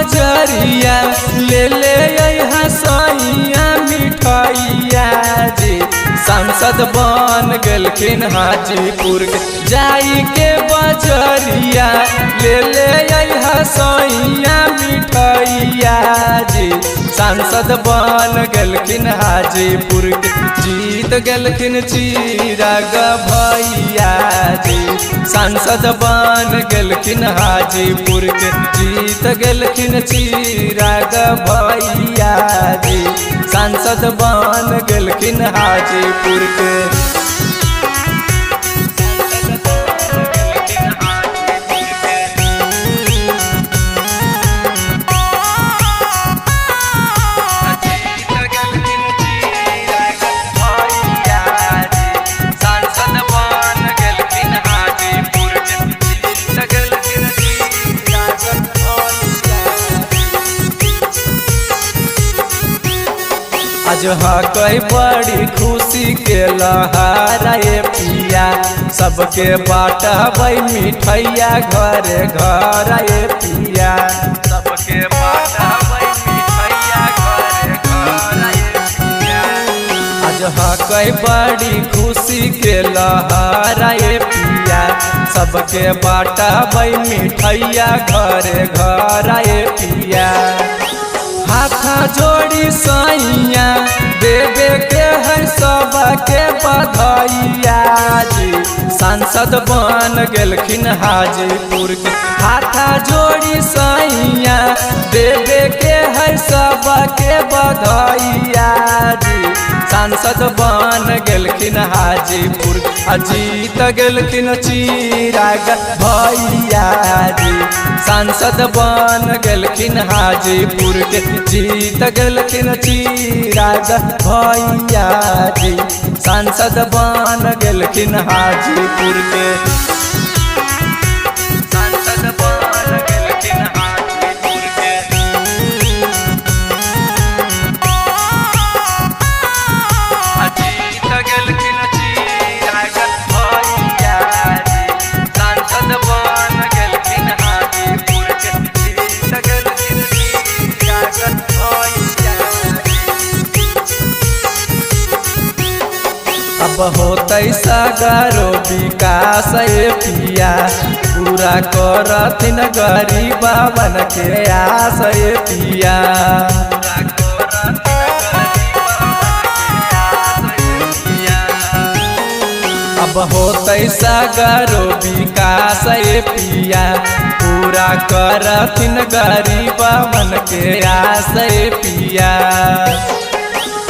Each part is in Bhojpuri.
बजरिया ले यहाँ सैया मिठाइया जी। सांसद बन गेलखिन हाजीपुर के जाई के बजरिया ले यहाँ सैया मिठाइया जी। सांसद बन गेलखिन हाजीपुर के जीत गेलखिन चिराग भैया जी। सांसद बन गेलखिन हाजीपुर के जीत गेलखिन चिराग भैया जी। सांसद बन गेलखिन हाजीपुर के। आज कई बड़ी खुशी के लहरा ये पिया। सबके बाटबै मिठैया घरे घर ये पिया। सबके बाटबै मिठैया घरे घर ये पिया। आज कई बड़ी खुशी के लहरा ये पिया। सबके बाटबै मिठैया घरे घर ये पिया। हाथ जोड़ी सैया देवे के है सबके बधाइया जी। सांसद बन गेलखिन हाजीपुर के हाथ जोड़ी सैया देवे के है सबके बधाइया जी। सांसद बन गेलखिन हाजीपुर जीत गेलखिन चिराग भैया जी। सांसद बन गेलखिन हाजीपुर के जीत गेलखिन चिराग भैया जी। सांसद बन गेलखिन हाजीपुर के। सांसद बन गेलखिन हाजीपुर के। जीत गेलखिन चिराग भैया जी। सांसद बन गेलखिन हाजीपुर के जीत गेलखिन चिराग भैया जी। अब होतै सगरो विकास ये पिया। पूरा करथिन गरीबवन के आस ये पिया। अब होतै सगरो विकास ये पिया। पूरा करथिन गरीबवन के आस ये पिया।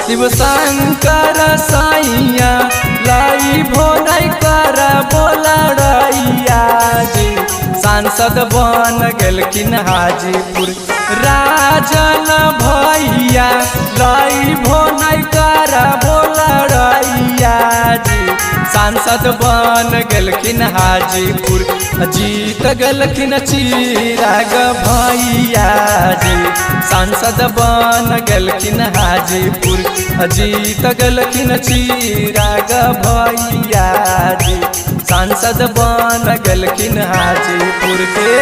शिव शंकर सैया लाई भोनाई कर बोला रैया जी। सांसद बन गेलखिन हाजीपुर राजन भैया लाई भोनाई कर बोला रैया जी। सांसद बन गेलखिन हाजीपुर जीत गेलखिन चिराग भैया जी। सांसद बन गेलखिन हाजीपुर जीत गेलखिन चिराग भैया जी। सांसद बन गेलखिन हाजीपुर के।